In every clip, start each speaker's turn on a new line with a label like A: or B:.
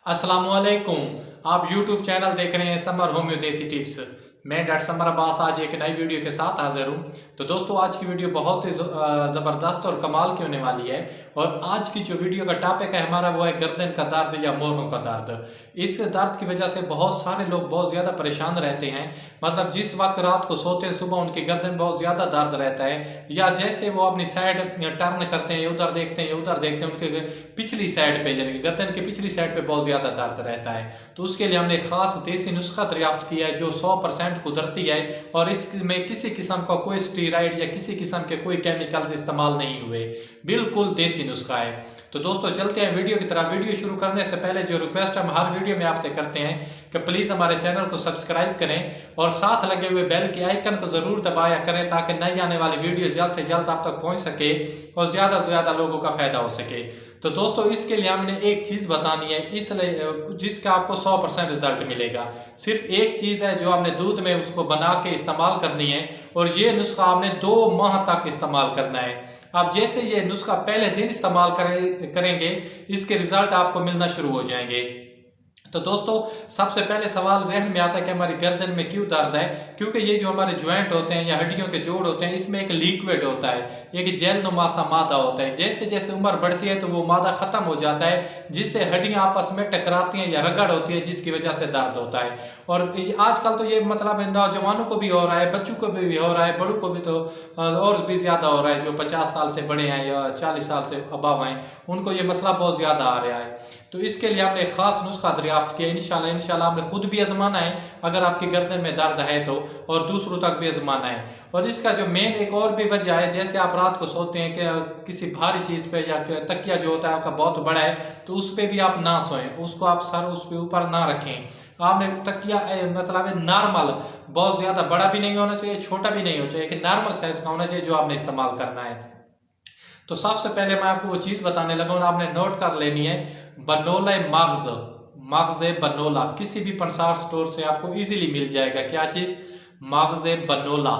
A: अस्सलामुअलैकुम। आप YouTube channel देख रहे हैं समर होम्यो देसी टिप्स। मैं डॉक्टर समर अब्बास आज एक नई वीडियो के साथ हाजिर हूँ। तो दोस्तों आज की वीडियो बहुत ही ज़बरदस्त और कमाल की होने वाली है। और आज की जो वीडियो का टॉपिक है हमारा वो है गर्दन का दर्द या मोरों का दर्द। इस दर्द की वजह से बहुत सारे लोग बहुत ज़्यादा परेशान रहते हैं। मतलब जिस वक्त रात को सोते हैं सुबह उनकी गर्दन बहुत ज़्यादा दर्द रहता है, या जैसे वो अपनी साइड टर्न करते हैं, उधर देखते हैं उधर देखते हैं, उनके पिछली साइड पे यानी कि गर्दन की पिछली साइड पे बहुत ज़्यादा दर्द रहता है। तो उसके लिए हमने खास देसी नुस्खा दरियाफ्त किया है जो 100% कुदरती है और इसमें किसी किस्म का कोई स्टीराइड या किसी किस्म के कोई केमिकल्स इस्तेमाल नहीं हुए, बिल्कुल देसी नुस्खा है। तो दोस्तों चलते हैं वीडियो की तरफ। वीडियो शुरू करने से पहले जो रिक्वेस्ट हम हर वीडियो में आपसे करते हैं कि प्लीज़ हमारे चैनल को सब्सक्राइब करें और साथ लगे हुए बेल के आइकन को ज़रूर दबाया करें ताकि नई आने वाली वीडियो जल्द से जल्द आप तक पहुंच सके और ज़्यादा से ज़्यादा लोगों का फ़ायदा हो सके। तो दोस्तों इसके लिए हमने एक चीज़ बतानी है इसलिए जिसका आपको 100% रिजल्ट मिलेगा। सिर्फ एक चीज़ है जो आपने दूध में उसको बना के इस्तेमाल करनी है और ये नुस्खा आपने 2 माह तक इस्तेमाल करना है। आप जैसे ये नुस्खा पहले दिन इस्तेमाल करेंगे इसके रिजल्ट आपको मिलना शुरू हो जाएंगे। तो दोस्तों सबसे पहले सवाल जहन में आता है कि हमारी गर्दन में क्यों दर्द है, क्योंकि ये जो हमारे ज्वाइंट होते हैं या हड्डियों के जोड़ होते हैं इसमें एक लिक्विड होता है, एक जेल नुमा सा मादा होता है। जैसे जैसे उम्र बढ़ती है तो वो मादा खत्म हो जाता है जिससे हड्डियां आपस में टकराती हैं या रगड़ होती है जिसकी वजह से दर्द होता है। और आजकल तो ये मतलब नौजवानों को भी हो रहा है, बच्चों को भी हो रहा है, बड़ों को भी तो और भी ज़्यादा हो रहा है। जो 50 साल से बड़े हैं या 40 साल से अबव हैं उनको ये मसला बहुत ज़्यादा आ रहा है। तो इसके लिए हमने खास नुस्खा दरियाफ्त किया। इंशाल्लाह आपने खुद भी आजमाना है अगर आपकी गर्दन में दर्द है तो, और दूसरों तक भी आजमाना है। और इसका जो मेन एक और भी वजह है, जैसे आप रात को सोते हैं कि किसी भारी चीज़ पे या तकिया जो होता है आपका बहुत बड़ा है तो उस पर भी आप ना सोएं, उसको आप सर उस पे ऊपर ना रखें। आपने तकिया मतलब नॉर्मल, बहुत ज़्यादा बड़ा भी नहीं होना चाहिए, छोटा भी नहीं होना चाहिए, कि नॉर्मल साइज़ का होना चाहिए जो आपने इस्तेमाल करना है। तो सबसे पहले मैं आपको वो चीज़ बताने लगा और आपने नोट कर लेनी है। बनोला मगज़ बनोला किसी भी पंसार स्टोर से आपको इजीली मिल जाएगा। क्या चीज़? मगज़ बनोला।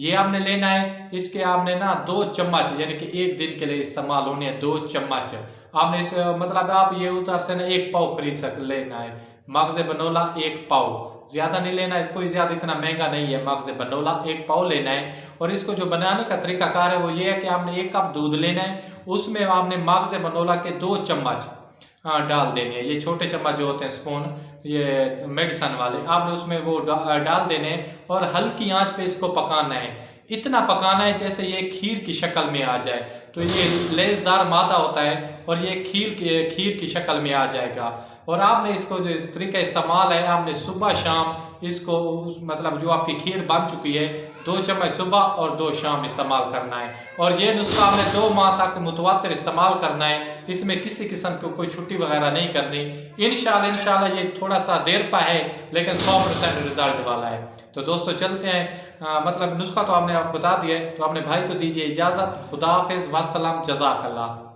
A: ये आपने लेना है। इसके आपने ना 2 चम्मच यानी कि एक दिन के लिए इस्तेमाल होने हैं 2 चम्मच आपने इस मतलब आप ये उधर से ना 1 पाव खरीद लेना है। मगज़ बनोला 1 पाव, ज़्यादा नहीं लेना है, कोई ज़्यादा इतना महंगा नहीं है। मगज़ बनोला 1 पाव लेना है। और इसको जो बनाने का तरीकाकार है वो ये है कि आपने 1 कप दूध लेना है, उसमें आपने मगज़ बनोला के 2 चम्मच डाल देने हैं। ये छोटे चम्मच जो होते हैं स्पून, ये मेडिसन वाले, आपने उसमें वो डाल देने हैं और हल्की आंच पे इसको पकाना है। इतना पकाना है जैसे ये खीर की शक्ल में आ जाए। तो ये लेसदार मादा होता है और ये खीर की शक्ल में आ जाएगा। और आपने इसको जो तरीका इस्तेमाल है आपने सुबह शाम इसको मतलब जो आपकी खीर बन चुकी है 2 चम्मच सुबह और 2 शाम इस्तेमाल करना है। और ये नुस्खा आपने 2 माह तक मुतवातिर इस्तेमाल करना है। इसमें किसी किस्म की कोई छुट्टी वगैरह नहीं करनी। इंशाल्लाह ये थोड़ा सा देर पा है लेकिन 100% रिजल्ट वाला है। तो दोस्तों चलते हैं। मतलब नुस्खा तो आपने आपको बता दिया है, तो अपने भाई को दीजिए इजाज़त। खुदा हाफिज़, वस्सलाम, जज़ाकल्लाह।